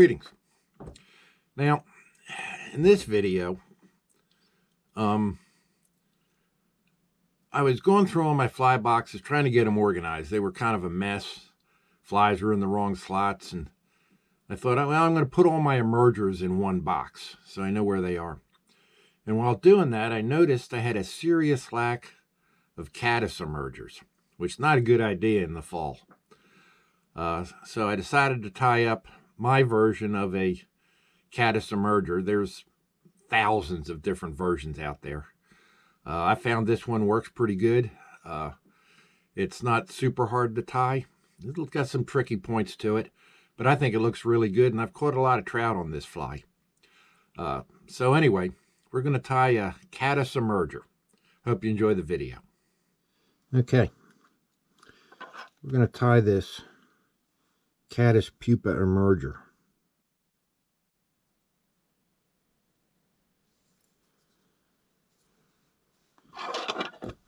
Greetings. Now, in this video, I was going through all my fly boxes, trying to get them organized. They were kind of a mess. Flies were in the wrong slots, and I thought, well, I'm going to put all my emergers in one box so I know where they are. And while doing that, I noticed I had a serious lack of Caddis Emergers, which is not a good idea in the fall. So I decided to tie up my version of a Caddis Emerger. There's thousands of different versions out there. I found this one works pretty good. It's not super hard to tie. It's got some tricky points to it, but I think it looks really good, and I've caught a lot of trout on this fly. So anyway, we're going to tie a Caddis Emerger. Hope you enjoy the video. Okay, we're going to tie this Caddis pupa emerger.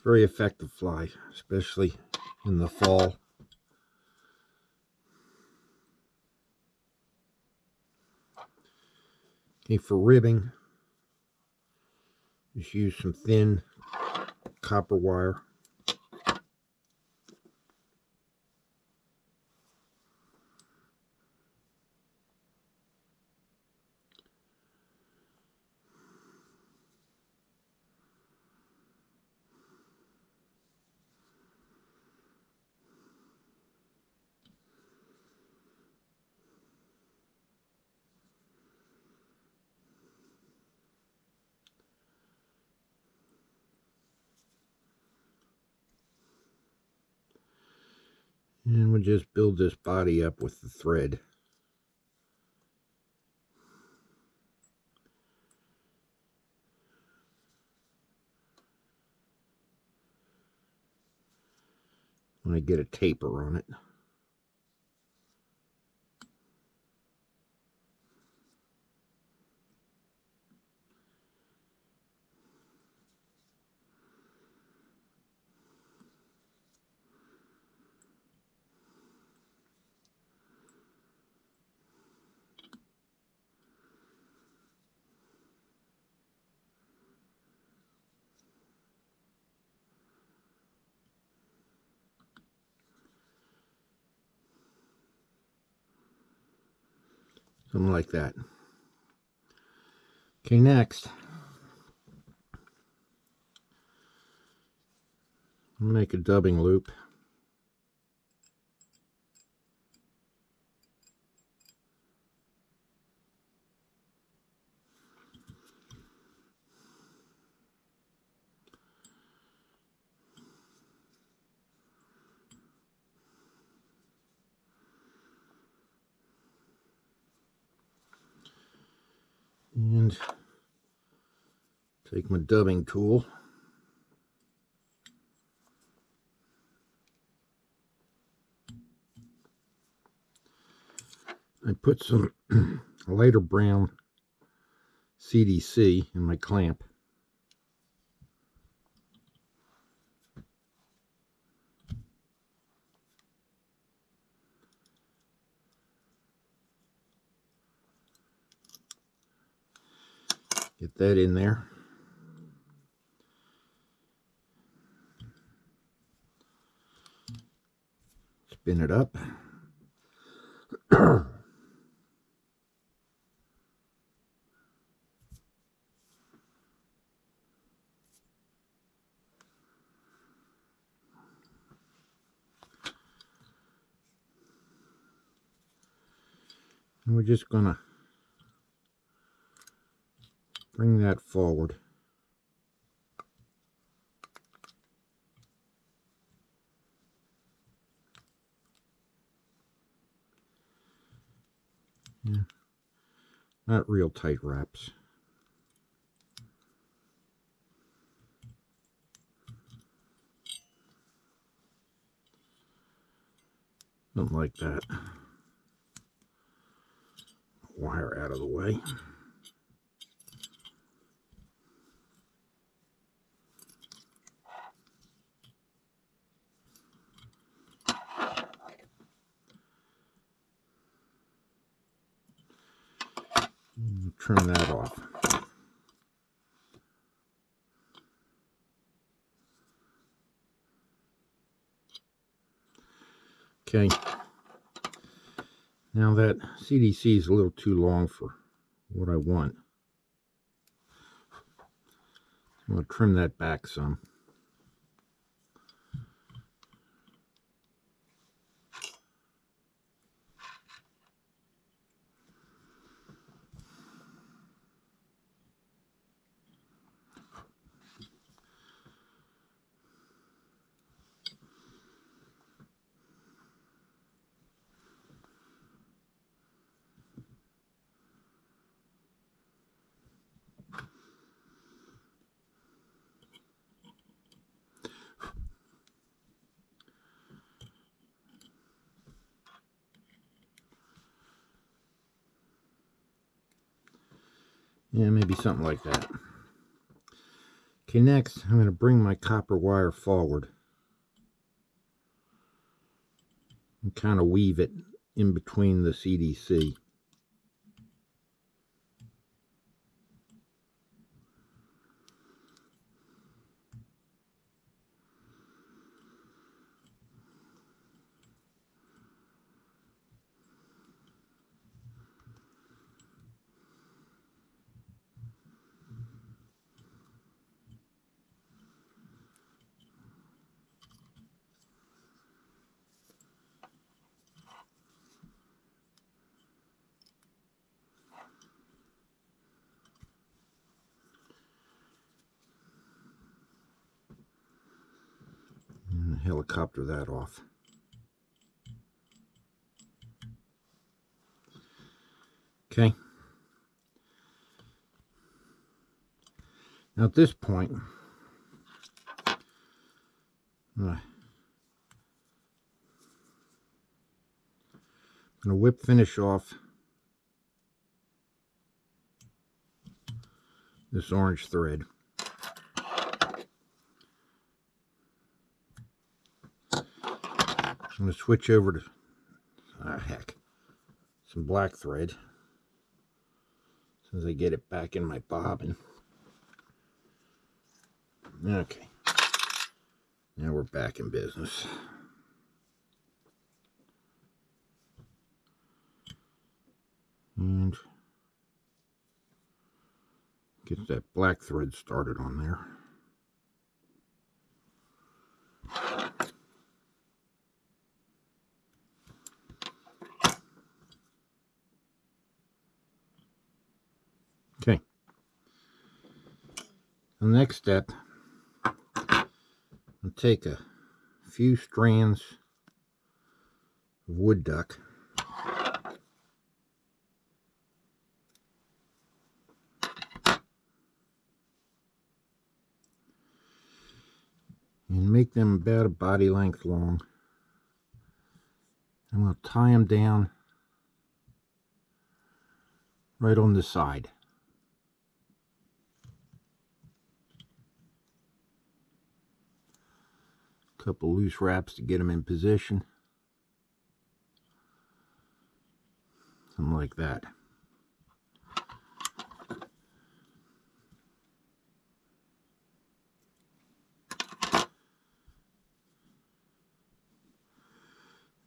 Very effective fly, especially in the fall. Okay, for ribbing, just use some thin copper wire. And we'll just build this body up with the thread. When I get a taper on it. Something like that. Okay, next, I'll make a dubbing loop. And take my dubbing tool. I put some lighter brown CDC in my clamp. Get that in there. Spin it up. And we're just gonna bring that forward. Yeah. Not real tight wraps. Something like that. Wire out of the way. trim that off. Okay, now that CDC is a little too long for what I want. I'm going to trim that back some. Yeah, maybe something like that. Okay, next I'm going to bring my copper wire forward and kind of weave it in between the CDC. And helicopter that off. Okay. Now at this point, I'm going to whip finish off this orange thread. I'm going to switch over to, some black thread as soon as I get it back in my bobbin. Okay, now we're back in business. And get that black thread started on there. Okay. The next step, I'll take a few strands of wood duck and make them about a body length long. I'm going to tie them down right on the side. Couple loose wraps to get them in position. Something like that.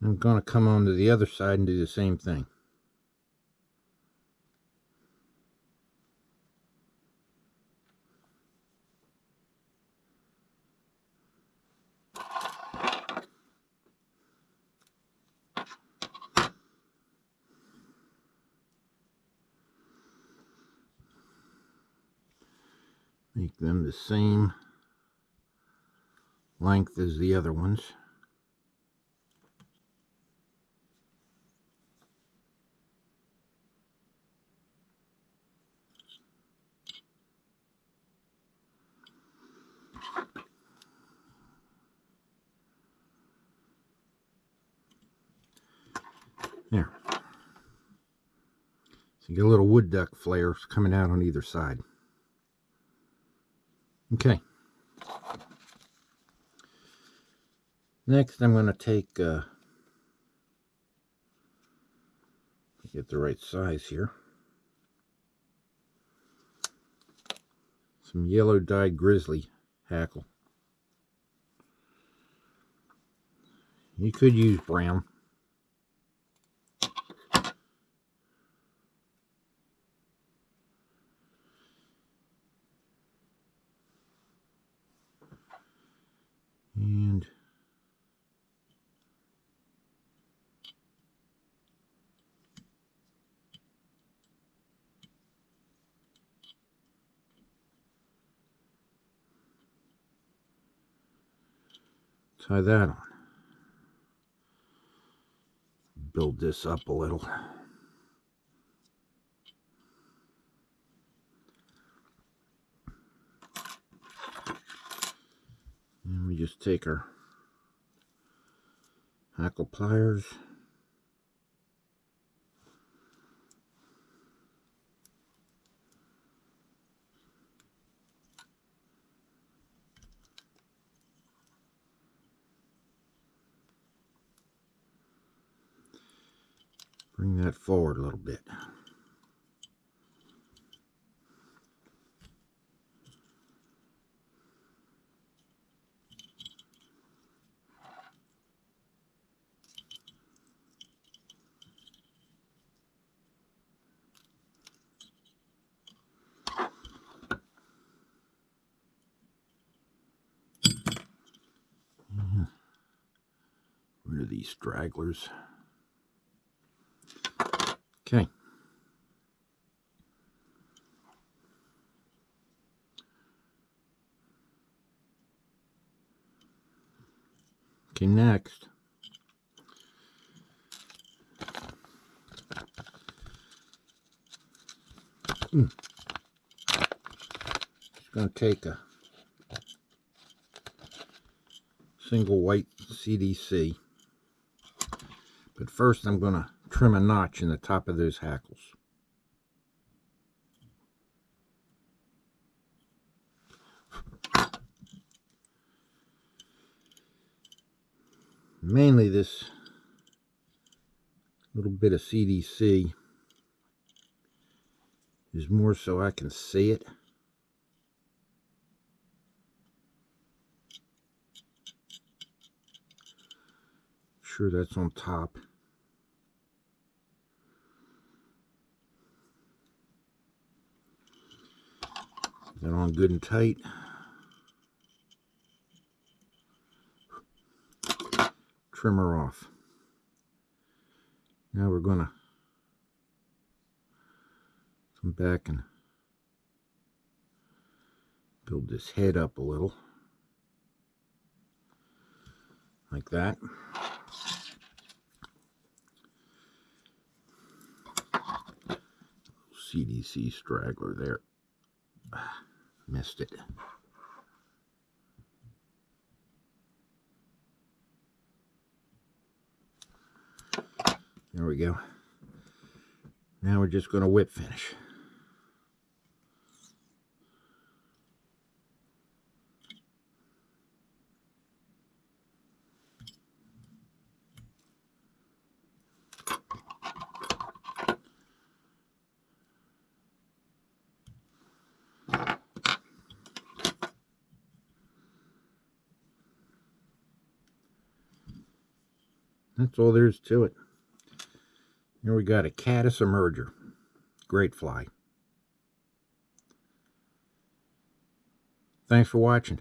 I'm going to come on to the other side and do the same thing. Make them the same length as the other ones. There. So you get a little wood duck flares coming out on either side. Okay. Next, I'm going to take, get the right size here. Some yellow dyed grizzly hackle. You could use brown. And tie that on. Build this up a little. And we just take our hackle pliers. Bring that forward a little bit. Rid of these stragglers. Okay. Okay, next. Just going to take a single white CDC. But first I'm going to trim a notch in the top of those hackles. Mainly this little bit of CDC is more so I can see it. Sure that's on top. That on good and tight. Trim her off. Now we're going to come back and build this head up a little. Like that. CDC straggler there. Missed it. There we go. Now we're just going to whip finish. That's all there is to it. Here we got a Caddis Emerger. Great fly. Thanks for watching.